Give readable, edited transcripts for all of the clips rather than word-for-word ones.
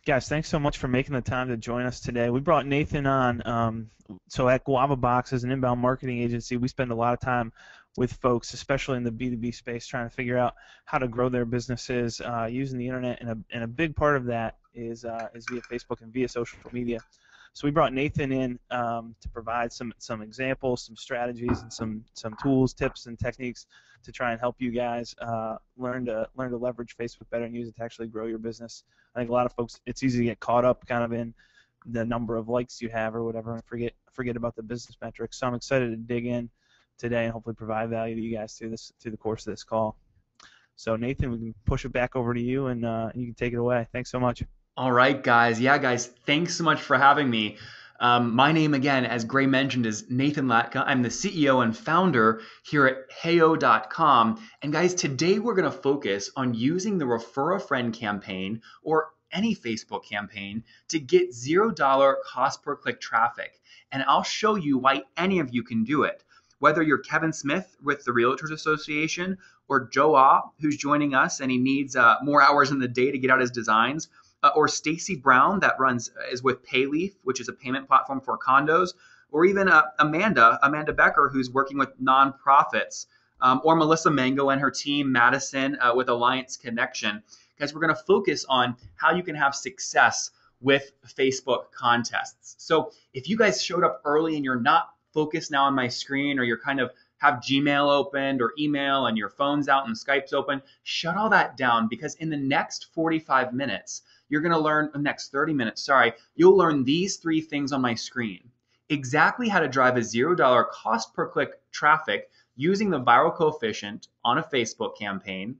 Guys, thanks so much for making the time to join us today. We brought Nathan on. So at Guava Box, as an inbound marketing agency, we spend a lot of time with folks, especially in the B2B space, trying to figure out how to grow their businesses using the internet, and a big part of that is via Facebook and via social media. So we brought Nathan in to provide some examples, some strategies, and some tools, tips, and techniques to try and help you guys learn to leverage Facebook better and use it to actually grow your business. I think a lot of folks, it's easy to get caught up kind of in the number of likes you have or whatever and forget about the business metrics. So I'm excited to dig in today and hopefully provide value to you guys through the course of this call. So Nathan, we can push it back over to you, and you can take it away. Thanks so much. All right, guys. Yeah, guys, thanks so much for having me. My name, again, as Gray mentioned, is Nathan Latka. I'm the CEO and founder here at Heyo.com. And guys, today we're going to focus on using the Refer a Friend campaign, or any Facebook campaign, to get $0 cost per click traffic. And I'll show you why any of you can do it. Whether you're Kevin Smith with the Realtors Association, or Joe Ah, who's joining us and he needs more hours in the day to get out his designs, or Stacy Brown that is with Payleaf, which is a payment platform for condos, or even Amanda Becker, who's working with nonprofits, or Melissa Mango and her team, Madison, with Alliance Connection. Guys, we're going to focus on how you can have success with Facebook contests. So if you guys showed up early and you're not focused now on my screen, or you're kind of have Gmail opened or email and your phone's out and Skype's open, shut all that down, because in the next 45 minutes, you're going to learn, the next 30 minutes, sorry, you'll learn these 3 things on my screen. Exactly how to drive a $0 cost per click traffic using the viral coefficient on a Facebook campaign.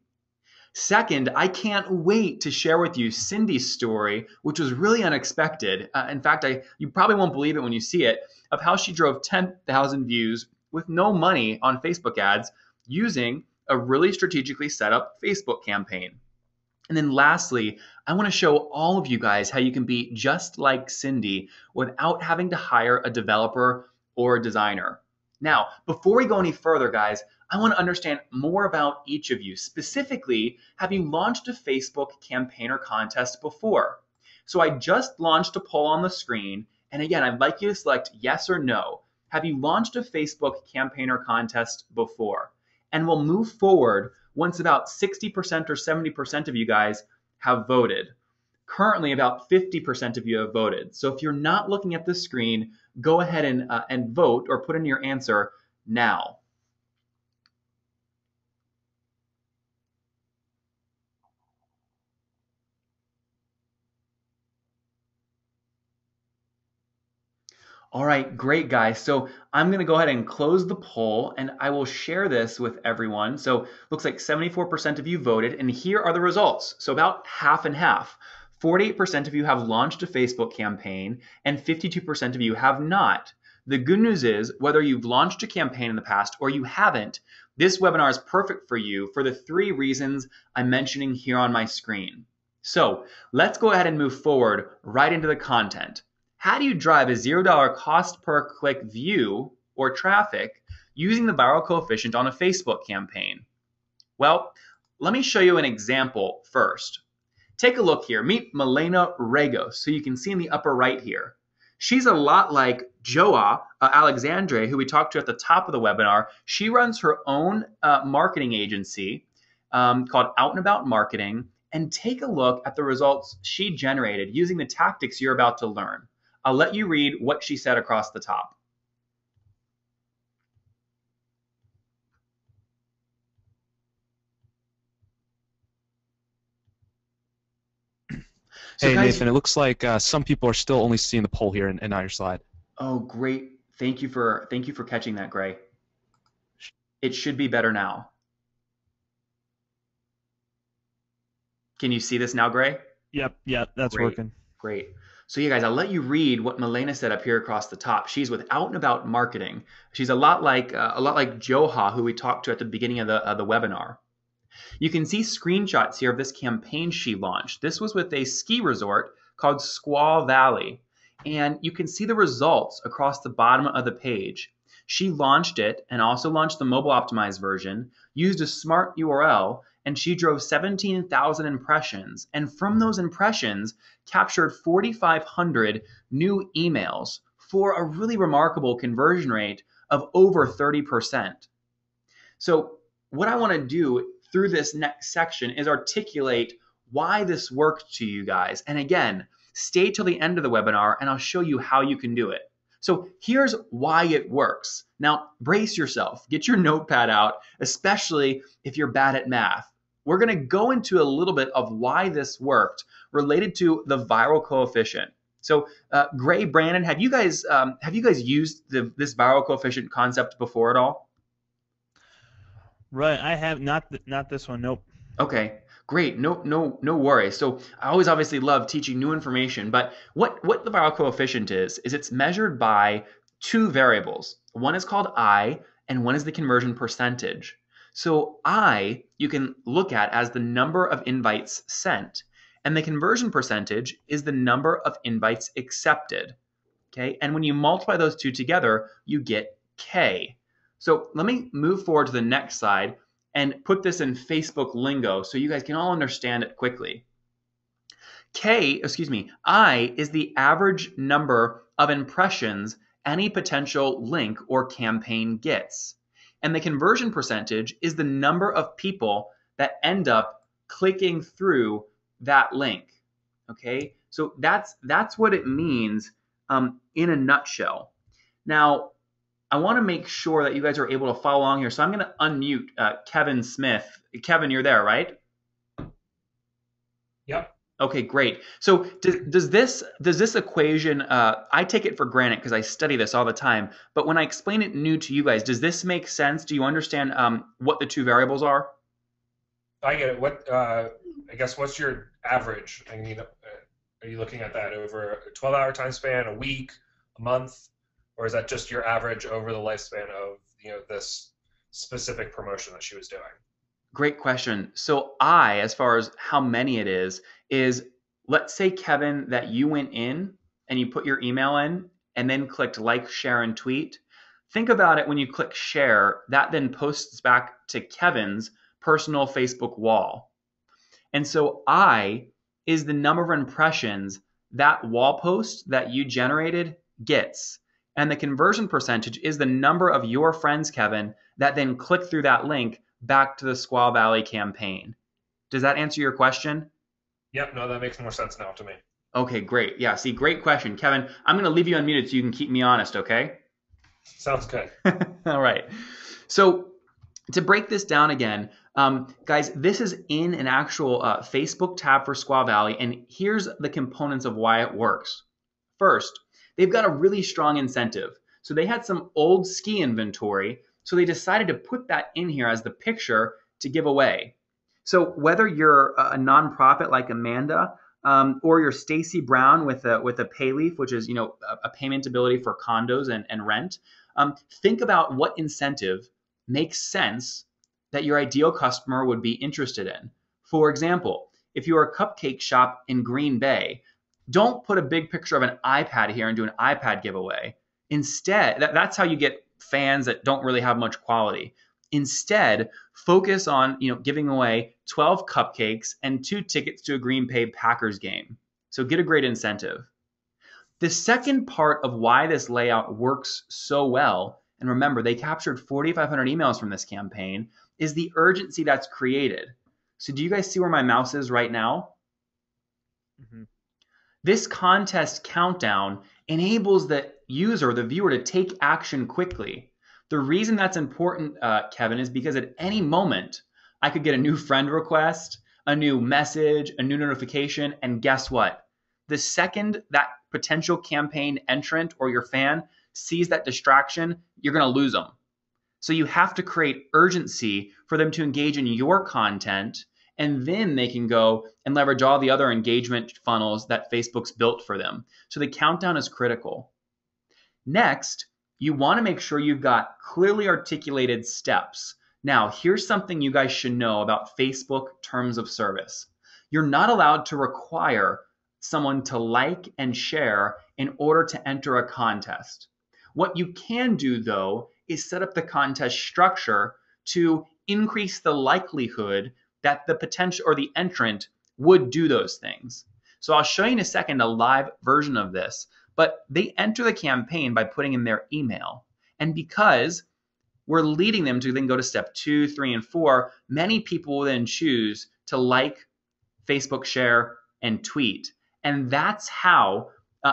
Second, I can't wait to share with you Cindy's story, which was really unexpected. In fact, you probably won't believe it when you see it, of how she drove 10,000 views with no money on Facebook ads using a really strategically set up Facebook campaign. And then lastly, I want to show all of you guys how you can be just like Cindy without having to hire a developer or a designer. Now, before we go any further, guys, I want to understand more about each of you. Specifically, have you launched a Facebook campaign or contest before? So I just launched a poll on the screen. And again, I'd like you to select yes or no. Have you launched a Facebook campaign or contest before? And we'll move forward once about 60% or 70% of you guys have voted. Currently, about 50% of you have voted. So if you're not looking at the screen, go ahead and vote, or put in your answer now. All right, great, guys. So I'm going to go ahead and close the poll, and I will share this with everyone. So looks like 74% of you voted, and here are the results. So about half and half. 48% of you have launched a Facebook campaign, and 52% of you have not. The good news is, whether you've launched a campaign in the past or you haven't, this webinar is perfect for you for the 3 reasons I'm mentioning here on my screen. So let's go ahead and move forward right into the content. How do you drive a $0 cost per click view or traffic using the viral coefficient on a Facebook campaign? Well, let me show you an example first. Take a look here. Meet Milena Regos, so you can see in the upper right here. She's a lot like Joa Alexandre, who we talked to at the top of the webinar. She runs her own marketing agency called Out and About Marketing, and take a look at the results she generated using the tactics you're about to learn. I'll let you read what she said across the top. So hey, guys, Nathan, it looks like some people are still only seeing the poll here and not your slide. Oh, great. Thank you for catching that, Gray. It should be better now. Can you see this now, Gray? Yep, that's working. Great. So yeah, guys, I'll let you read what Milena said up here across the top. She's with Out and About Marketing. She's a lot like Joha, who we talked to at the beginning of the webinar. You can see screenshots here of this campaign she launched. This was with a ski resort called Squaw Valley. And you can see the results across the bottom of the page. She launched it and also launched the mobile optimized version, used a smart URL, and she drove 17,000 impressions. And from those impressions, captured 4,500 new emails for a really remarkable conversion rate of over 30%. So what I want to do through this next section is articulate why this worked to you guys. And again, stay till the end of the webinar and I'll show you how you can do it. So here's why it works. Now, brace yourself, get your notepad out, especially if you're bad at math. We're going to go into a little bit of why this worked related to the viral coefficient. So Gray, Brandon, have you guys used this viral coefficient concept before at all? Right, I have not this one. Nope. Okay, great. No worries. So I always obviously love teaching new information, but what the viral coefficient is it's measured by two variables. One is called I, and one is the conversion percentage. So I, you can look at as the number of invites sent, and the conversion percentage is the number of invites accepted. Okay, and when you multiply those two together, you get K. So let me move forward to the next slide and put this in Facebook lingo so you guys can all understand it quickly. I is the average number of impressions any potential link or campaign gets. And the conversion percentage is the number of people that end up clicking through that link. Okay, so that's what it means in a nutshell. Now, I want to make sure that you guys are able to follow along here. So I'm going to unmute Kevin Smith. Kevin, you're there, right? Yep. Okay, great. So does this equation, I take it for granted because I study this all the time, but when I explain it new to you guys, does this make sense? Do you understand what the two variables are? I get it. I guess what's your average? I mean, are you looking at that over a 12-hour time span, a week, a month? Or is that just your average over the lifespan of this specific promotion that she was doing? Great question. So as far as how many it is let's say, Kevin, that you went in and you put your email in and then clicked like, share, and tweet. Think about it when you click share, that then posts back to Kevin's personal Facebook wall. And so I is the number of impressions that wall post that you generated gets. And the conversion percentage is the number of your friends, Kevin, that then click through that link back to the Squaw Valley campaign. Does that answer your question? Yep, no, that makes more sense now to me. Okay, great. Yeah, see, great question. Kevin, I'm going to leave you unmuted so you can keep me honest, okay? Sounds good. All right. So to break this down again, guys, this is in an actual Facebook tab for Squaw Valley, and here's the components of why it works. First, they've got a really strong incentive. So they had some old ski inventory, so they decided to put that in here as the picture to give away. So whether you're a nonprofit like Amanda, or you're Stacy Brown with a pay leaf, which is a payment ability for condos and rent, think about what incentive makes sense that your ideal customer would be interested in. For example, if you're a cupcake shop in Green Bay, don't put a big picture of an iPad here and do an iPad giveaway. Instead, that's how you get fans that don't really have much quality. Instead, focus on giving away 12 cupcakes and 2 tickets to a Green Bay Packers game. So get a great incentive. The second part of why this layout works so well, and remember, they captured 4,500 emails from this campaign, is the urgency that's created. So do you guys see where my mouse is right now? Mm-hmm. This contest countdown enables the user, the viewer, to take action quickly. The reason that's important, Kevin, is because at any moment, I could get a new friend request, a new message, a new notification, and guess what? The second that potential campaign entrant or your fan sees that distraction, you're going to lose them. So you have to create urgency for them to engage in your content, and then they can go and leverage all the other engagement funnels that Facebook's built for them. So the countdown is critical. Next, you want to make sure you've got clearly articulated steps. Now, here's something you guys should know about Facebook terms of service. You're not allowed to require someone to like and share in order to enter a contest. What you can do, though, is set up the contest structure to increase the likelihood that the potential or the entrant would do those things. So I'll show you in a second a live version of this, but they enter the campaign by putting in their email. And because we're leading them to then go to step 2, 3, and 4, many people will then choose to like, Facebook share, and tweet. And that's how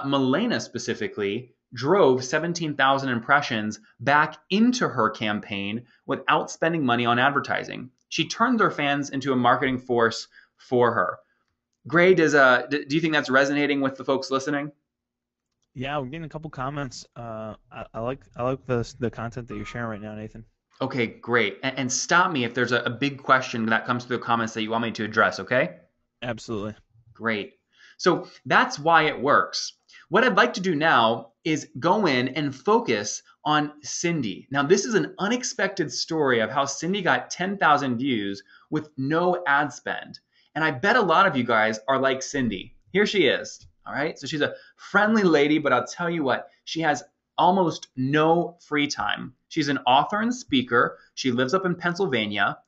Milena specifically drove 17,000 impressions back into her campaign without spending money on advertising. She turned her fans into a marketing force for her. Gray, do you think that's resonating with the folks listening? Yeah, we're getting a couple comments. I like the content that you're sharing right now, Nathan. Okay, great. And stop me if there's a big question that comes through the comments that you want me to address, okay? Absolutely. Great. So that's why it works. What I'd like to do now is go in and focus on Cindy. Now, this is an unexpected story of how Cindy got 10,000 views with no ad spend. And I bet a lot of you guys are like Cindy. Here she is. All right. So she's a friendly lady, but I'll tell you what, she has almost no free time. She's an author and speaker. She lives up in Pennsylvania.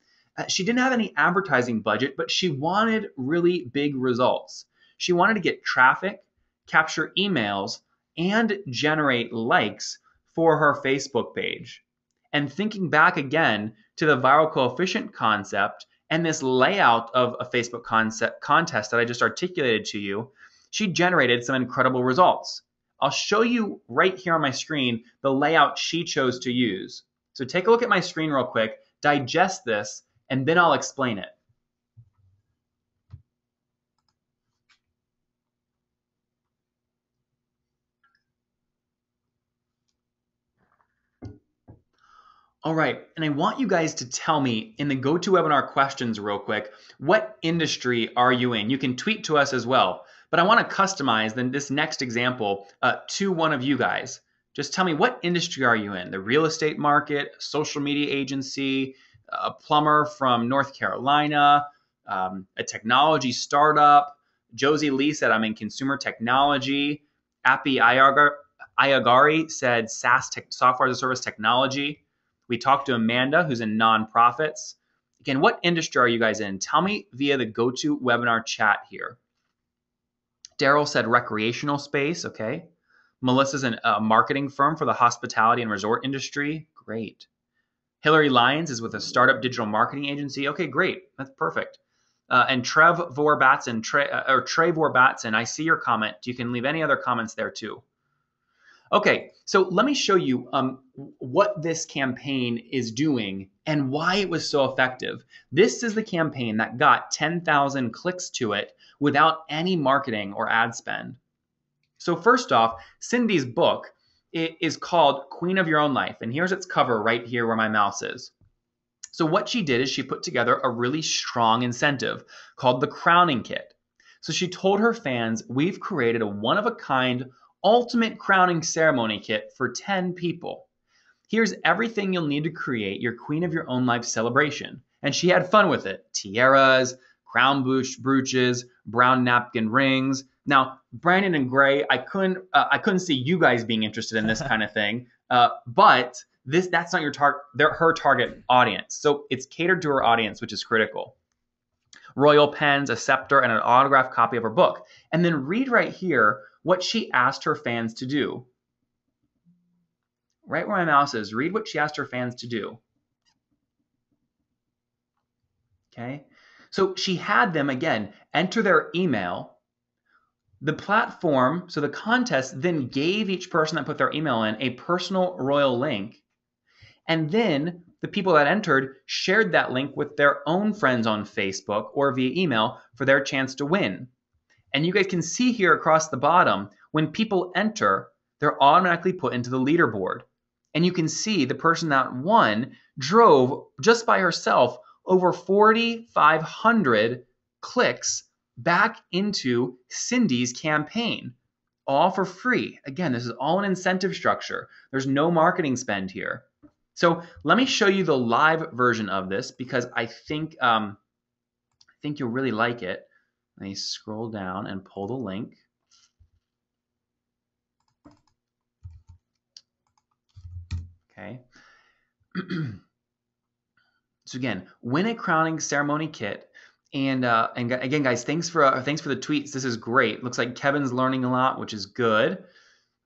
She didn't have any advertising budget, but she wanted really big results. She wanted to get traffic, capture emails, and generate likes for her Facebook page. And thinking back again to the viral coefficient concept and this layout of a Facebook contest that I just articulated to you, she generated some incredible results. I'll show you right here on my screen the layout she chose to use. So take a look at my screen real quick, digest this, and then I'll explain it. All right, and I want you guys to tell me in the GoToWebinar questions real quick, what industry are you in? You can tweet to us as well, but I want to customize this next example to one of you guys. Just tell me, what industry are you in? The real estate market, social media agency, a plumber from North Carolina, a technology startup. Josie Lee said, I'm in consumer technology. Appy Ayagari said, SaaS software as a service technology. We talked to Amanda, who's in nonprofits. Again, what industry are you guys in? Tell me via the GoToWebinar chat here. Daryl said recreational space. Okay. Melissa's a marketing firm for the hospitality and resort industry. Great. Hillary Lyons is with a startup digital marketing agency. Okay, great. That's perfect. And Trey Vorbatson, I see your comment. You can leave any other comments there too. Okay, so let me show you what this campaign is doing and why it was so effective. This is the campaign that got 10,000 clicks to it without any marketing or ad spend. So first off, Cindy's book is called Queen of Your Own Life, and here's its cover right here where my mouse is. So what she did is she put together a really strong incentive called the Crowning Kit. So she told her fans, we've created a one-of-a-kind ultimate crowning ceremony kit for 10 people. Here's everything you'll need to create your Queen of Your Own Life celebration. And she had fun with it. Tiaras, crown brooches, brown napkin rings. Now, Brandon and Gray, I couldn't see you guys being interested in this kind of thing, but that's not her target audience. So it's catered to her audience, which is critical. Royal pens, a scepter, and an autographed copy of her book. And then read right here what she asked her fans to do. Right where my mouse is, read what she asked her fans to do. Okay, so she had them, again, enter their email. The platform, so the contest then gave each person that put their email in a personal royal link. And then the people that entered shared that link with their own friends on Facebook or via email for their chance to win. And you guys can see here across the bottom, when people enter, they're automatically put into the leaderboard. And you can see the person that won drove just by herself over 4,500 clicks back into Cindy's campaign, all for free. Again, this is all an incentive structure. There's no marketing spend here. So let me show you the live version of this because I think you'll really like it. Let me scroll down and pull the link. Okay. So again, win a crowning ceremony kit And again, guys, thanks for the tweets. This is great. Looks like Kevin's learning a lot, which is good.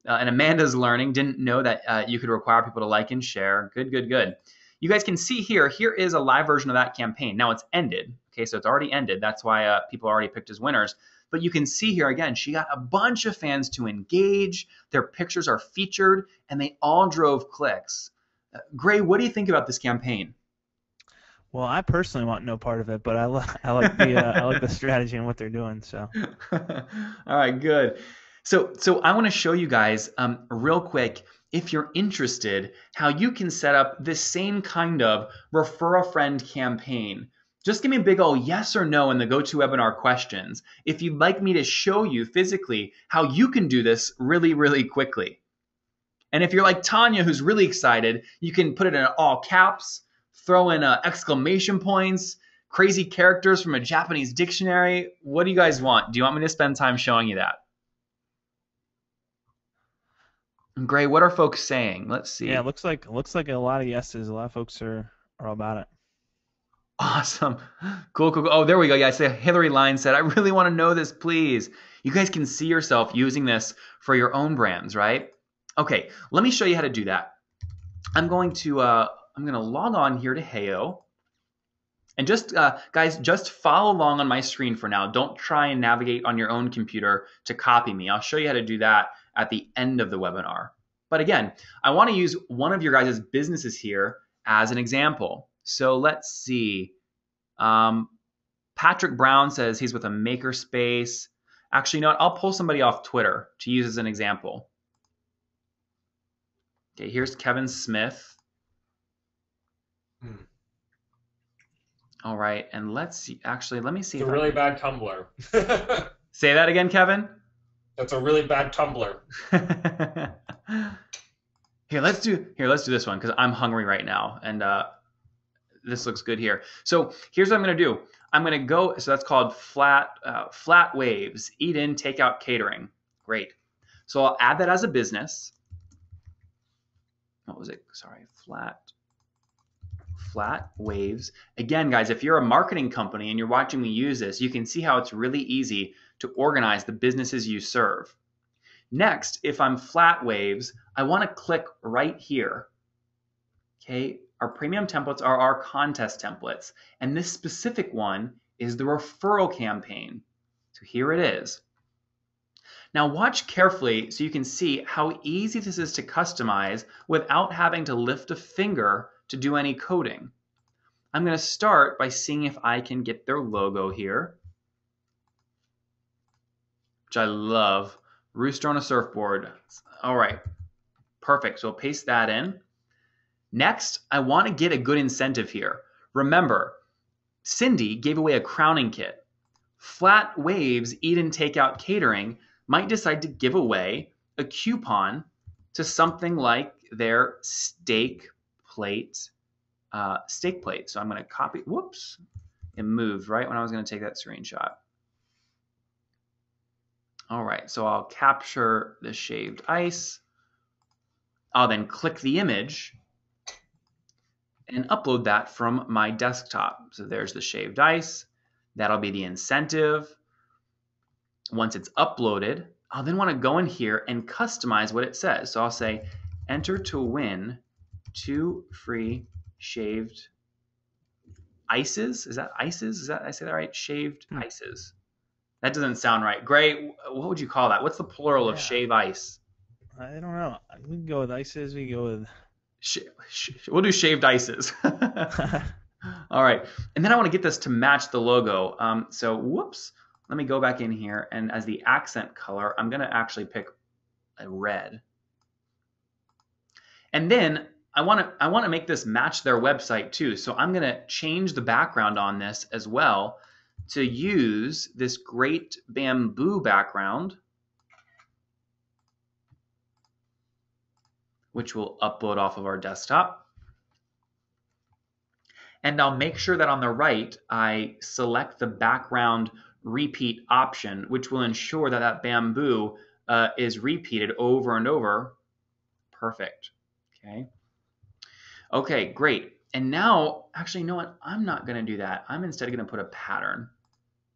And Amanda's learning. Didn't know that you could require people to like and share. Good, good, good. You guys can see here is a live version of that campaign. Now it's ended. Okay, so it's already ended. That's why people already picked as winners. But you can see here again, she got a bunch of fans to engage. Their pictures are featured, and they all drove clicks. Gray, what do you think about this campaign? Well, I personally want no part of it, but I like the strategy and what they're doing. So. All right, good. So I want to show you guys real quick, if you're interested, how you can set up this same kind of refer a friend campaign. Just give me a big old yes or no in the GoToWebinar questions if you'd like me to show you physically how you can do this really, really quickly. And if you're like Tanya, who's really excited, you can put it in all caps, throw in exclamation points, crazy characters from a Japanese dictionary. What do you guys want? Do you want me to spend time showing you that? Gray, what are folks saying? Let's see. Yeah, it looks like a lot of yeses. A lot of folks are all about it. Awesome. Cool, cool. Oh, there we go. Yeah, I say Hillary Line said, I really want to know this, please. You guys can see yourself using this for your own brands, right? Okay, let me show you how to do that. I'm going to log on here to Heyo. And just, guys, just follow along on my screen for now. Don't try and navigate on your own computer to copy me. I'll show you how to do that at the end of the webinar. But again, I want to use one of your guys' businesses here as an example. So let's see. Patrick Brown says he's with a makerspace. Actually, you know what? I'll pull somebody off Twitter to use as an example. Okay, here's Kevin Smith. All right, and let's see. Actually, let me see. It's a really bad Tumblr. Say that again, Kevin. That's a really bad Tumblr. Here, let's do this one because I'm hungry right now, and this looks good here. So here's what I'm going to do. I'm going to go. So that's called flat waves. Eat in, take out catering. Great. So I'll add that as a business. What was it? Sorry, flat waves. Again, guys, if you're a marketing company and you're watching me use this, you can see how it's really easy to organize the businesses you serve. Next, if I'm flat waves, I want to click right here. Okay, our premium templates are our contest templates, and this specific one is the referral campaign. So here it is. Now watch carefully so you can see how easy this is to customize without having to lift a finger to do any coding. I'm going to start by seeing if I can get their logo here, which I love. Rooster on a surfboard. All right, perfect. So I'll paste that in. Next, I want to get a good incentive here. Remember, Cindy gave away a crowning kit. Flat Waves Eat and Take Out Catering might decide to give away a coupon to something like their steak plate. So I'm going to copy. Whoops, it moved right when I was going to take that screenshot. All right, so I'll capture the shaved ice. I'll then click the image and upload that from my desktop. So there's the shaved ice. That'll be the incentive. Once it's uploaded, I'll then want to go in here and customize what it says. So I'll say, enter to win 2 free shaved ices. Is that ices? Is that, I say that right? Shaved ices. That doesn't sound right. Gray, what would you call that? What's the plural of shave ice? I don't know. We can go with ices. We can go with... We'll do shaved ices. All right. And then I want to get this to match the logo. So whoops. Let me go back in here. And as the accent color, I'm going to actually pick a red. And then I want to make this match their website too. So I'm going to change the background on this as well to use this great bamboo background, which we'll upload off of our desktop. And I'll make sure that on the right, I select the background repeat option, which will ensure that that bamboo is repeated over and over. Perfect. Okay. Okay, great. And now, actually, you know what? I'm not going to do that. I'm instead going to put a pattern.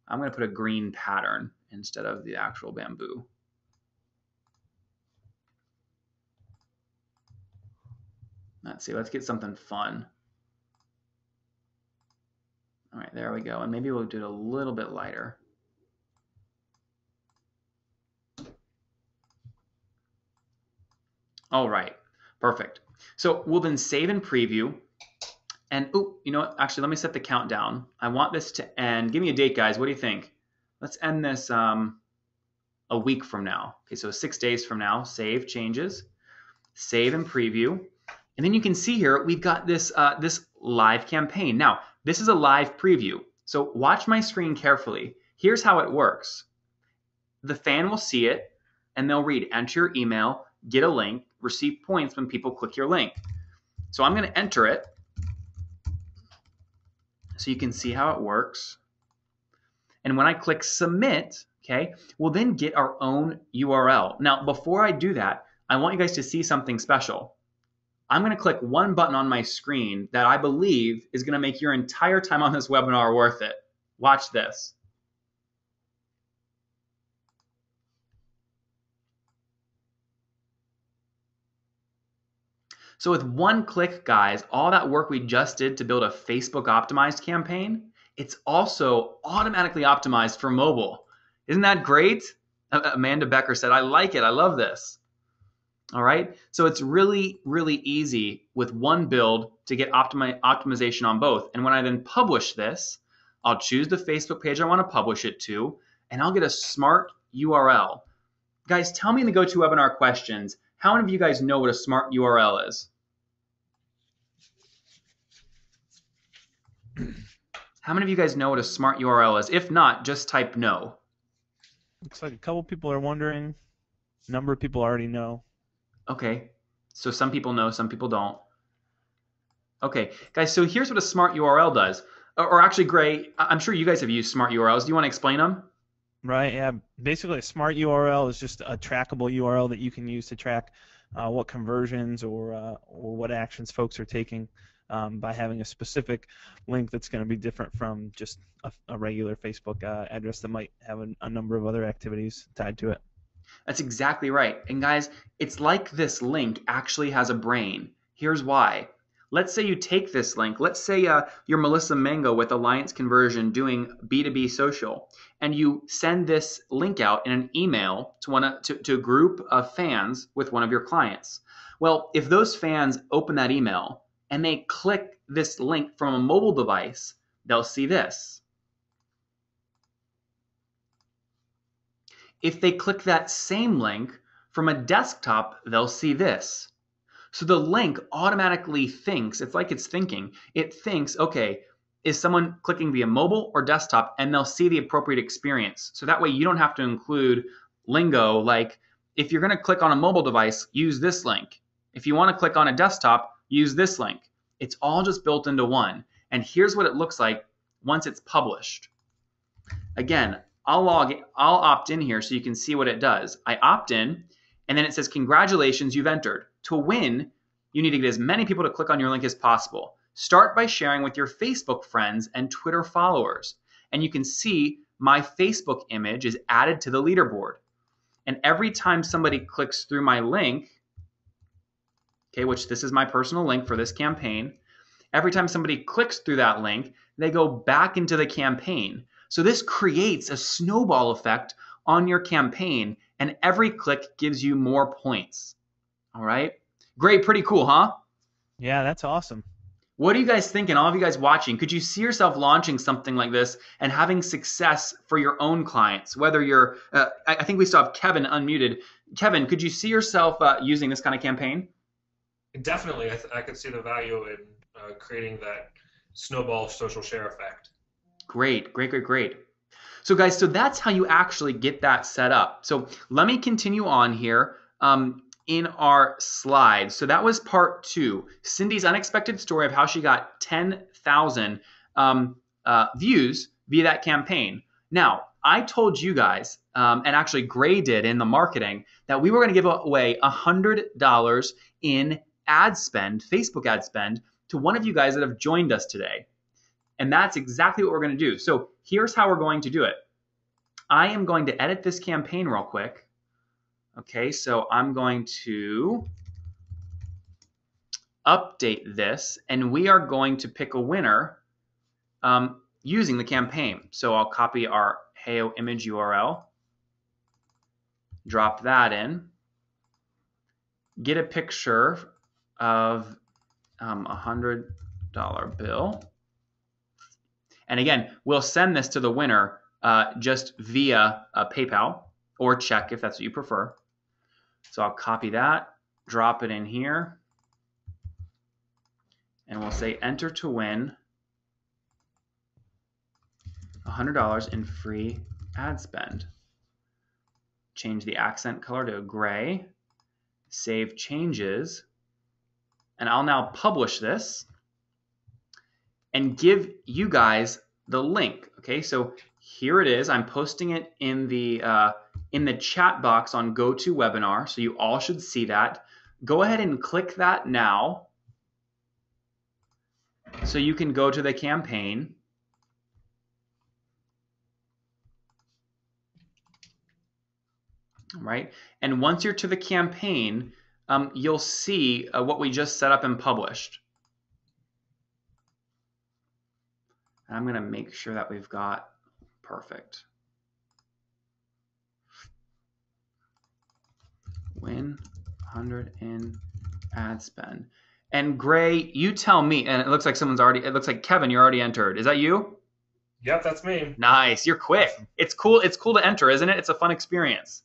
I'm going to put a green pattern instead of the actual bamboo. Let's see. Let's get something fun. All right, there we go. And maybe we'll do it a little bit lighter. All right, perfect. So we'll then save and preview. And oh, you know what? Actually, let me set the countdown. I want this to end. Give me a date, guys. What do you think? Let's end this a week from now. Okay, so 6 days from now. Save changes, save and preview, and then you can see here we've got this this live campaign. Now, this is a live preview, so watch my screen carefully. Here's how it works. The fan will see it, and they'll read, enter your email, get a link, receive points when people click your link. So I'm going to enter it so you can see how it works. And when I click submit, okay, we'll then get our own URL. Now, before I do that, I want you guys to see something special. I'm going to click one button on my screen that I believe is going to make your entire time on this webinar worth it. Watch this. So with one click, guys, all that work we just did to build a Facebook optimized campaign, it's also automatically optimized for mobile. Isn't that great? Amanda Becker said, I like it. I love this. All right. So it's really, really easy with one build to get optimization on both. And when I then publish this, I'll choose the Facebook page I want to publish it to, and I'll get a smart URL. Guys, tell me in the GoToWebinar questions, how many of you guys know what a smart URL is? How many of you guys know what a smart URL is? If not, just type no. Looks like a couple people are wondering. A number of people already know. Okay, so some people know, some people don't. Okay, guys, so here's what a smart URL does. Or actually, Gray, I'm sure you guys have used smart URLs. Do you want to explain them? Right, yeah. Basically, a smart URL is just a trackable URL that you can use to track what conversions or what actions folks are taking by having a specific link that's going to be different from just a regular Facebook address that might have a number of other activities tied to it. That's exactly right. And guys, it's like this link actually has a brain. Here's why. Let's say you take this link. Let's say you're Melissa Mango with Alliance Conversion doing B2B social, and you send this link out in an email to a group of fans with one of your clients. Well, if those fans open that email and they click this link from a mobile device, they'll see this. If they click that same link from a desktop, they'll see this. So the link automatically thinks, it's like it's thinking. It thinks, okay, is someone clicking via mobile or desktop? And they'll see the appropriate experience. So that way you don't have to include lingo like, if you're going to click on a mobile device, use this link. If you want to click on a desktop, use this link. It's all just built into one. And here's what it looks like once it's published. Again, I'll opt in here so you can see what it does. I opt in, and then it says, congratulations, you've entered. To win, you need to get as many people to click on your link as possible. Start by sharing with your Facebook friends and Twitter followers. And you can see my Facebook image is added to the leaderboard. And every time somebody clicks through my link, okay, which this is my personal link for this campaign, every time somebody clicks through that link, they go back into the campaign. So this creates a snowball effect on your campaign, and every click gives you more points. All right? Great, pretty cool, huh? Yeah, that's awesome. What are you guys thinking, all of you guys watching? Could you see yourself launching something like this and having success for your own clients? Whether you're, I think we still have Kevin unmuted. Kevin, could you see yourself using this kind of campaign? Definitely. I could see the value in creating that snowball social share effect. Great, great, great, great. So guys, so that's how you actually get that set up. So let me continue on here in our slides. So that was part 2, Cindy's unexpected story of how she got 10,000 views via that campaign. Now, I told you guys, and actually Gray did in the marketing, that we were going to give away $100 in ad spend, Facebook ad spend, to one of you guys that have joined us today. And that's exactly what we're going to do. So here's how we're going to do it. I am going to edit this campaign real quick. Okay, so I'm going to update this, and we are going to pick a winner using the campaign. So I'll copy our Heyo image URL, drop that in, get a picture of $100 bill. And again, we'll send this to the winner just via PayPal or check if that's what you prefer. So I'll copy that, drop it in here, and we'll say enter to win $100 in free ad spend. Change the accent color to gray, save changes, and I'll now publish this and give you guys the link. Okay, so here it is. I'm posting it in the chat box on GoToWebinar, so you all should see that. Go ahead and click that now so you can go to the campaign. Right, and once you're to the campaign, you'll see what we just set up and published. I'm going to make sure that we've got perfect. Win 100 in ad spend. And Gray, you tell me, and it looks like someone's already, it looks like Kevin, you're already entered. Is that you? Yep, that's me. Nice, you're quick. Awesome. It's cool to enter, isn't it? It's a fun experience.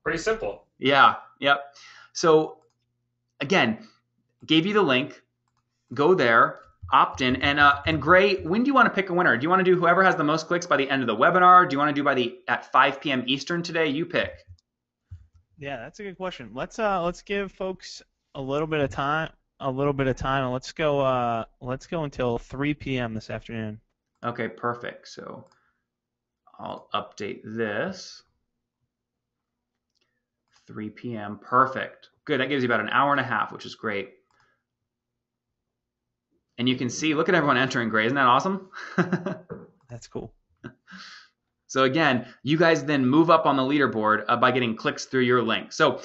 Pretty simple. Yeah, yep. So again, gave you the link. Go there, opt in, and Gray, when do you want to pick a winner? Do you want to do whoever has the most clicks by the end of the webinar? Do you want to do at 5 p.m. Eastern today? You pick. Yeah, that's a good question. Let's give folks a little bit of time, and let's go until 3 p.m. this afternoon. Okay, perfect. So I'll update this. 3 p.m. Perfect. Good. That gives you about an hour and a half, which is great. And you can see, look at everyone entering, Gray. Isn't that awesome? That's cool. So again, you guys then move up on the leaderboard by getting clicks through your link. So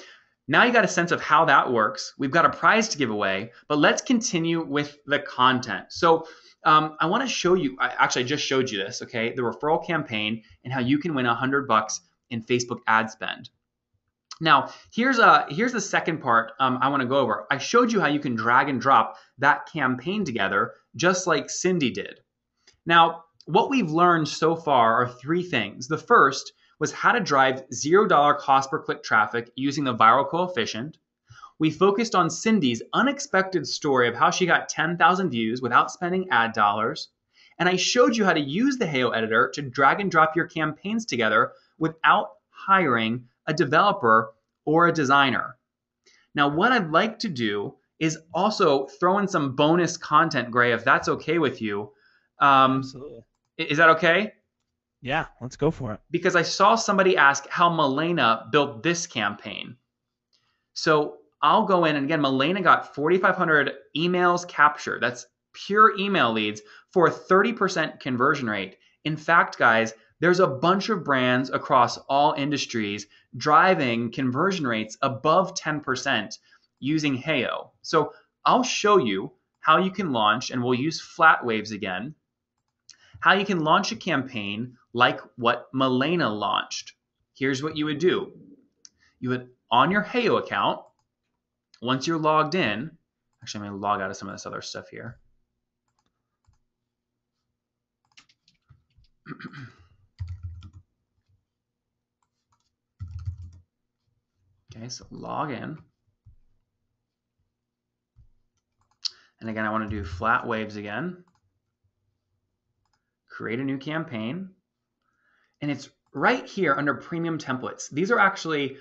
now you got a sense of how that works. We've got a prize to give away, but let's continue with the content. So I want to show you, I just showed you this, okay? The referral campaign and how you can win $100 in Facebook ad spend. Now, here's the second part I want to go over. I showed you how you can drag and drop that campaign together, just like Cindy did. Now, what we've learned so far are 3 things. The first was how to drive $0 cost per click traffic using the viral coefficient. We focused on Cindy's unexpected story of how she got 10,000 views without spending ad dollars. And I showed you how to use the Heyo editor to drag and drop your campaigns together without hiring a developer or a designer. Now, what I'd like to do is also throw in some bonus content, Gray, if that's okay with you. Absolutely. Is that okay? Yeah, let's go for it. Because I saw somebody ask how Milena built this campaign. So I'll go in, and again, Milena got 4,500 emails captured. That's pure email leads for a 30% conversion rate. In fact, guys, there's a bunch of brands across all industries driving conversion rates above 10% using Heyo. So I'll show you how you can launch, and we'll use flat waves again, how you can launch a campaign like what Milena launched. Here's what you would do. You would, on your Heyo account, once you're logged in, actually I'm going to log out of some of this other stuff here. Okay, so log in. And again, I want to do flat waves again. Create a new campaign. And it's right here under premium templates. These are actually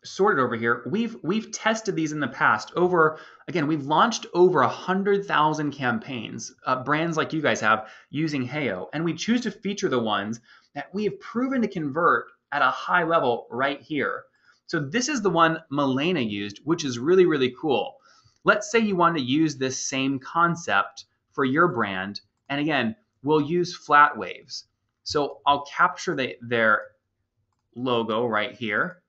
sorted over here. We've tested these in the past. We've launched over 100,000 campaigns, brands like you guys have, using Heyo. And we choose to feature the ones that we have proven to convert at a high level right here. So this is the one Milena used, which is really, really cool. let's say you want to use this same concept for your brand. And again, we'll use flat waves. So I'll capture their logo right here.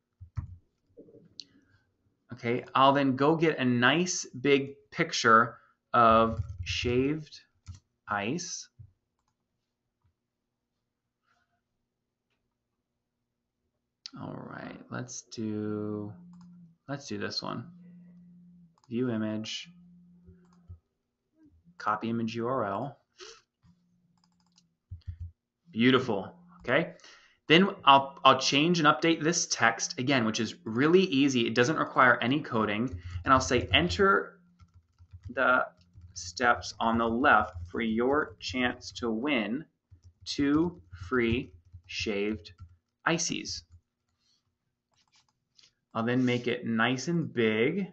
Okay, I'll then go get a nice big picture of shaved ice. All right, let's do this one. View image, copy image URL. Beautiful. Okay. Then I'll change and update this text again, which is really easy. It doesn't require any coding. And I'll say enter the steps on the left for your chance to win 2 free shaved ices. I'll then make it nice and big.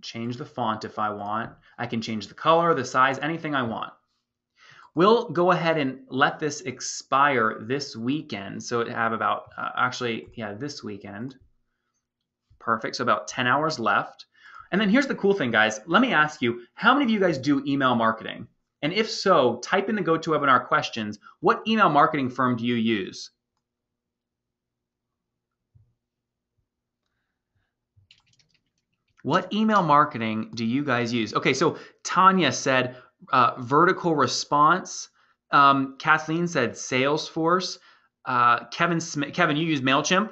Change the font if I want. I can change the color, the size, anything I want. We'll go ahead and let this expire this weekend. So it have about, this weekend. Perfect. So about 10 hours left. And then here's the cool thing, guys. Let me ask you, how many of you guys do email marketing? And if so, type in the GoToWebinar questions. What email marketing firm do you use? What email marketing do you guys use? Okay, so Tanya said vertical response. Kathleen said Salesforce. Kevin, you use MailChimp?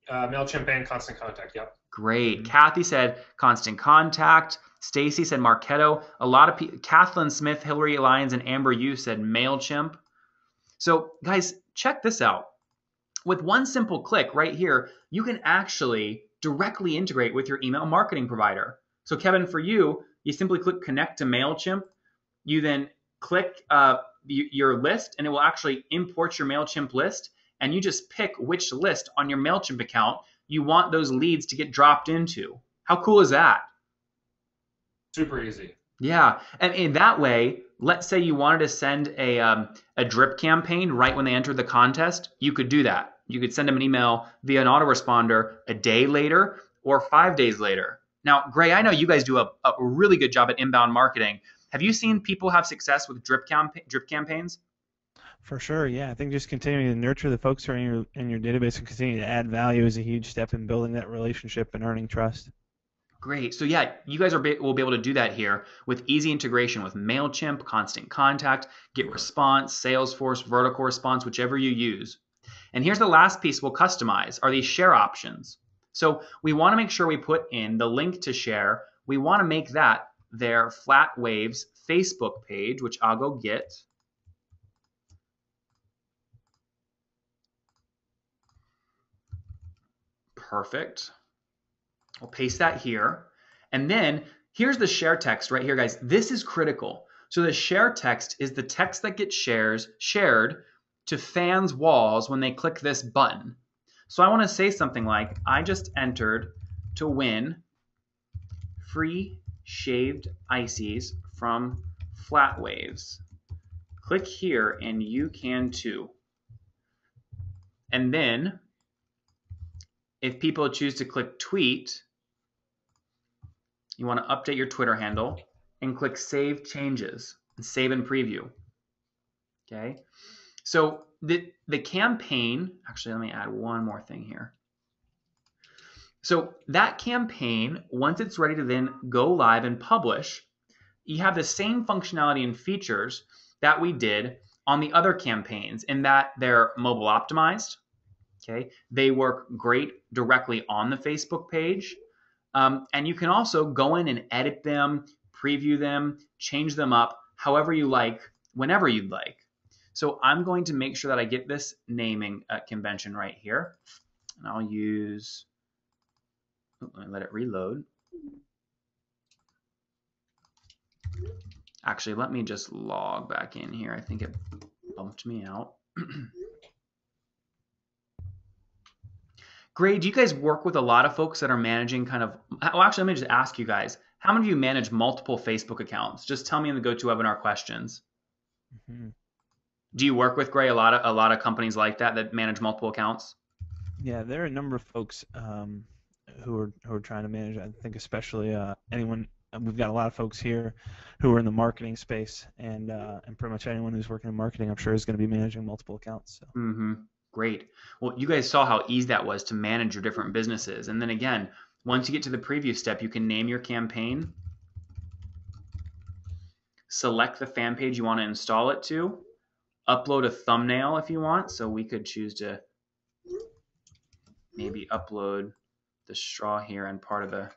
MailChimp and Constant Contact, yep. Great. Kathy said Constant Contact. Stacy said Marketo. A lot of people, Kathleen Smith, Hillary Lyons, and Amber Yu said MailChimp. So guys, check this out. With one simple click right here, you can actually directly integrate with your email marketing provider. So Kevin, for you, you simply click connect to MailChimp. You then click your list and it will actually import your MailChimp list. And you just pick which list on your MailChimp account you want those leads to get dropped into. How cool is that? Super easy. Yeah, and in that way, let's say you wanted to send a drip campaign right when they entered the contest, you could do that. You could send them an email via an autoresponder a day later or 5 days later. Now, Gray, I know you guys do a really good job at inbound marketing. Have you seen people have success with drip campaigns? For sure, yeah. I think just continuing to nurture the folks who are in your database and continue to add value is a huge step in building that relationship and earning trust. Great. So yeah, you guys will be able to do that here with easy integration with MailChimp, Constant Contact, GetResponse, Salesforce, Vertical Response, whichever you use. And here's the last piece we'll customize are these share options. So we want to make sure we put in the link to share. We want to make that their Flat Waves Facebook page, which I'll go get. Perfect. I'll paste that here. And then here's the share text right here, guys. This is critical. So the share text is the text that gets shared to fans' walls when they click this button. So I want to say something like, I just entered to win free shaved ices from Flat Waves. Click here and you can too. And then if people choose to click tweet, you want to update your Twitter handle and click Save Changes and Save and Preview. Okay. So the campaign, actually, let me add one more thing here. So that campaign, once it's ready to then go live and publish, you have the same functionality and features that we did on the other campaigns in that they're mobile optimized. Okay. They work great directly on the Facebook page. And you can also go in and edit them, preview them, change them up however you like, whenever you'd like. So I'm going to make sure that I get this naming convention right here. And I'll use, let me let it reload. Actually, let me just log back in here. I think it bumped me out. Great. Do you guys work with a lot of folks that are managing kind of, well, actually, let me just ask you guys, how many of you manage multiple Facebook accounts? Just tell me in the GoToWebinar questions. Mm-hmm. Do you work with, Gray, a lot of companies like that manage multiple accounts? Yeah, there are a number of folks who are trying to manage it. I think especially anyone. We've got a lot of folks here who are in the marketing space, and pretty much anyone who's working in marketing, I'm sure, is going to be managing multiple accounts. So. Great. Well, you guys saw how easy that was to manage your different businesses. And then again, once you get to the preview step, you can name your campaign, select the fan page you want to install it to, upload a thumbnail if you want. So we could choose to maybe upload the straw here and part of the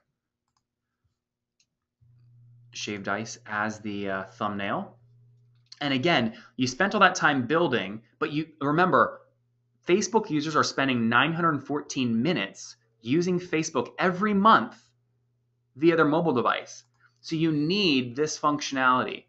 shaved ice as the thumbnail. And again, you spent all that time building, but you remember, Facebook users are spending 914 minutes using Facebook every month via their mobile device. So you need this functionality,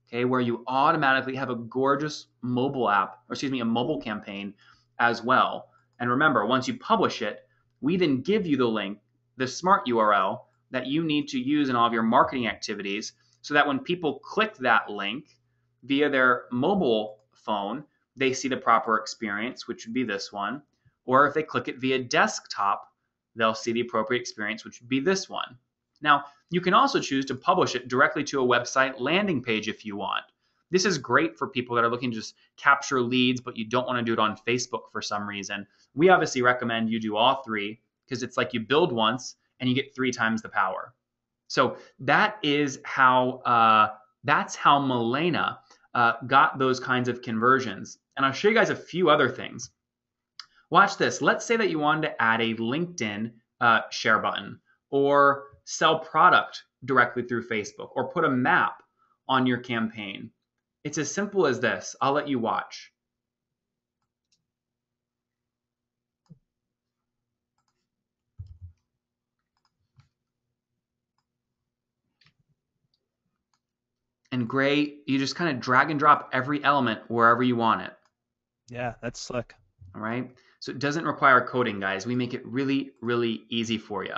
okay, where you automatically have a gorgeous mobile app, or excuse me, a mobile campaign as well. And remember, once you publish it, we then give you the link, the smart URL that you need to use in all of your marketing activities, so that when people click that link via their mobile phone, they see the proper experience, which would be this one. Or if they click it via desktop, they'll see the appropriate experience, which would be this one. Now, you can also choose to publish it directly to a website landing page if you want. This is great for people that are looking to just capture leads, but you don't want to do it on Facebook for some reason. We obviously recommend you do all three, because it's like you build once and you get 3 times the power. So that is how that's how Milena got those kinds of conversions. And I'll show you guys a few other things. Watch this. Let's say that you wanted to add a LinkedIn share button, or sell product directly through Facebook, or put a map on your campaign. It's as simple as this. I'll let you watch. And Gray, you just kind of drag and drop every element wherever you want it. Yeah, that's slick. All right. So it doesn't require coding, guys. We make it really, really easy for you.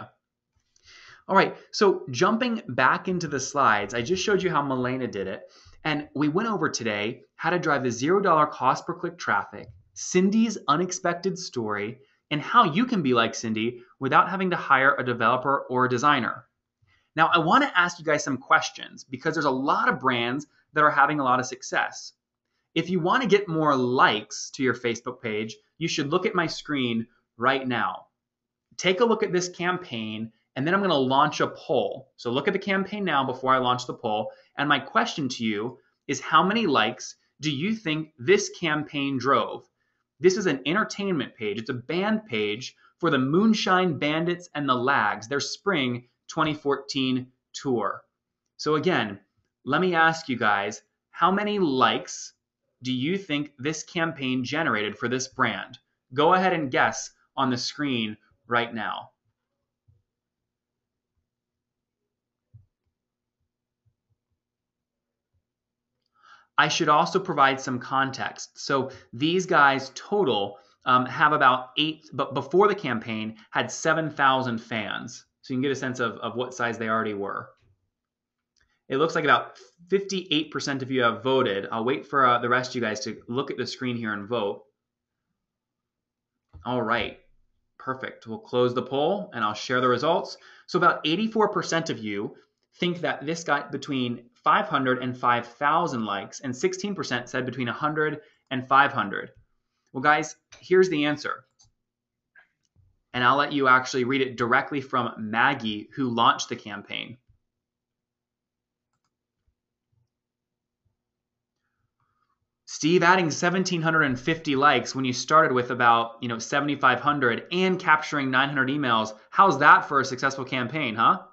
All right. So jumping back into the slides, I just showed you how Milena did it. And we went over today how to drive the $0 cost per click traffic, Cindy's unexpected story, and how you can be like Cindy without having to hire a developer or a designer. Now, I want to ask you guys some questions, because there's a lot of brands that are having a lot of success. If you want to get more likes to your Facebook page, you should look at my screen right now. Take a look at this campaign, and then I'm going to launch a poll. So look at the campaign now before I launch the poll. And my question to you is, how many likes do you think this campaign drove? This is an entertainment page. It's a band page for the Moonshine Bandits and the Lags, their spring 2014 tour. So again, let me ask you guys, how many likes do you think this campaign generated for this brand? Go ahead and guess on the screen right now. I should also provide some context. So these guys total have about 8, but before the campaign had 7,000 fans. So you can get a sense of what size they already were. It looks like about 58% of you have voted. I'll wait for the rest of you guys to look at the screen here and vote. All right, perfect. We'll close the poll and I'll share the results. So about 84% of you think that this got between 500 and 5,000 likes, and 16% said between 100 and 500. Well, guys, here's the answer. And I'll let you actually read it directly from Maggie, who launched the campaign. Steve, adding 1,750 likes when you started with about 7,500 and capturing 900 emails. How's that for a successful campaign, huh?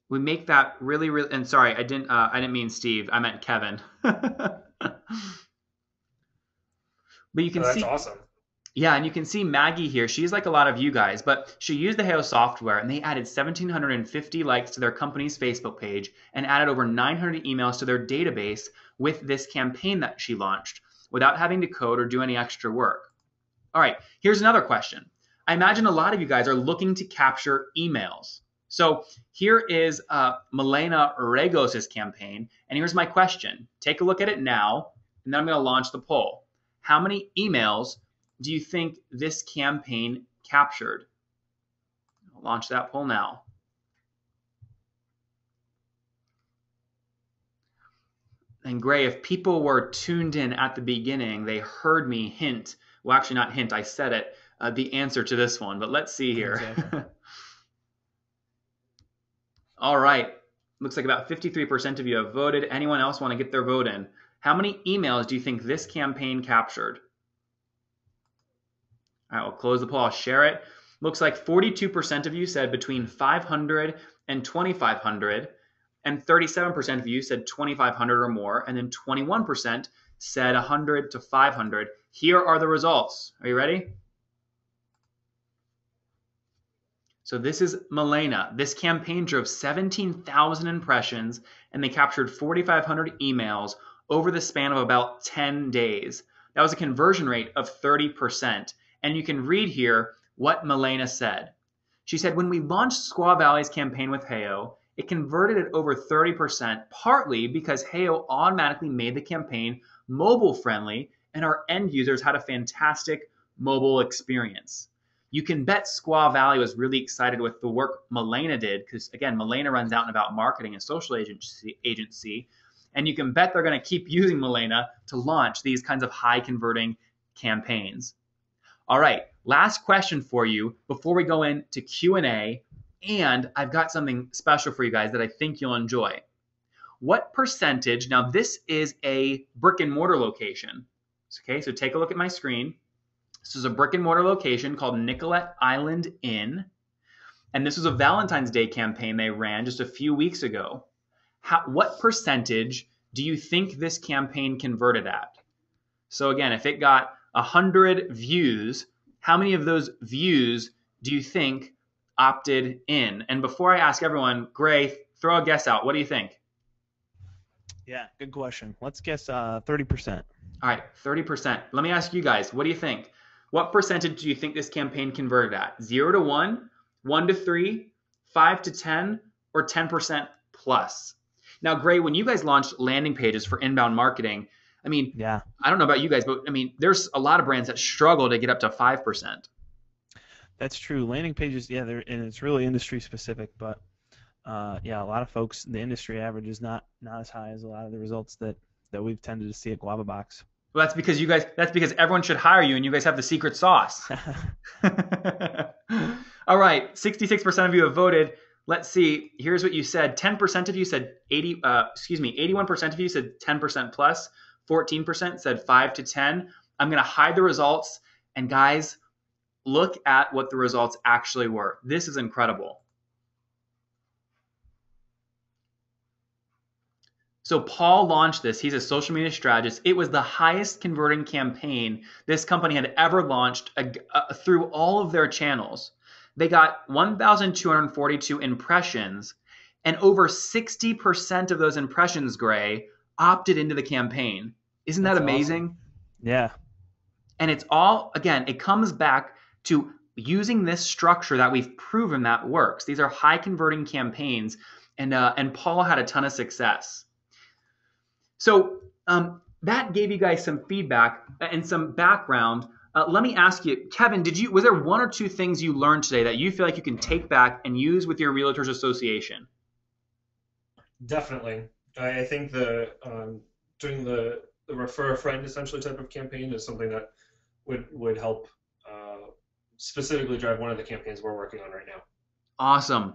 We make that really, really, and sorry, I didn't mean Steve. I meant Kevin. But you can see, that's awesome. Yeah, and you can see Maggie here. She's like a lot of you guys, but she used the Heyo software, and they added 1,750 likes to their company's Facebook page and added over 900 emails to their database with this campaign that she launched without having to code or do any extra work. All right, here's another question. I imagine a lot of you guys are looking to capture emails. So here is Milena Regos' campaign, and here's my question. Take a look at it now, and then I'm going to launch the poll. How many emails do you think this campaign captured? I'll launch that poll now. And Gray, if people were tuned in at the beginning, they heard me hint, well, actually not hint, I said it, the answer to this one, but let's see here. Exactly. All right. Looks like about 53% of you have voted. Anyone else want to get their vote in? How many emails do you think this campaign captured? All right, we'll close the poll. I'll share it. Looks like 42% of you said between 500 and 2,500, and 37% of you said 2,500 or more, and then 21% said 100 to 500. Here are the results. Are you ready? So this is Milena. This campaign drove 17,000 impressions, and they captured 4,500 emails over the span of about 10 days. That was a conversion rate of 30%. And you can read here what Milena said. She said, when we launched Squaw Valley's campaign with Heyo, it converted at over 30%, partly because Heyo automatically made the campaign mobile friendly, and our end users had a fantastic mobile experience. You can bet Squaw Valley was really excited with the work Milena did, because again, Milena runs Out and About Marketing, a social agency, and you can bet they're going to keep using Milena to launch these kinds of high converting campaigns. All right, last question for you before we go into Q&A, and I've got something special for you guys that I think you'll enjoy. What percentage, now this is a brick and mortar location, okay, so take a look at my screen. This is a brick and mortar location called Nicollet Island Inn. And this was a Valentine's Day campaign they ran just a few weeks ago. What percentage do you think this campaign converted at? So again, if it got 100 views, how many of those views do you think opted in? And before I ask everyone, Gray, throw a guess out. What do you think? Yeah, good question. Let's guess 30%. All right, 30%. Let me ask you guys, what do you think? What percentage do you think this campaign converted at? 0 to 1, 1 to 3, 5 to 10, or 10% plus? Now, Gray, when you guys launched landing pages for inbound marketing, I mean, Yeah. I don't know about you guys, but I mean, there's a lot of brands that struggle to get up to 5%. That's true. Landing pages, yeah, and it's really industry specific, but yeah, a lot of folks, the industry average is not as high as a lot of the results that we've tended to see at Guava Box. Well, that's because everyone should hire you and you guys have the secret sauce. All right, 66% of you have voted. Let's see. Here's what you said. 10% of you said 81% of you said 10% plus. 14% said 5 to 10. I'm going to hide the results. And guys, look at what the results actually were. This is incredible. So Paul launched this. He's a social media strategist. It was the highest converting campaign this company had ever launched through all of their channels. They got 1,242 impressions, and over 60% of those impressions, Gray, opted into the campaign. Isn't that amazing? Awesome. Yeah. And it's all, again, it comes back to using this structure that we've proven that works. These are high converting campaigns, and Paul had a ton of success. So that gave you guys some feedback and some background. Let me ask you, Kevin, was there one or two things you learned today that you feel like you can take back and use with your Realtors Association? Definitely. I think doing the refer a friend essentially type of campaign is something that would help specifically drive one of the campaigns we're working on right now. Awesome.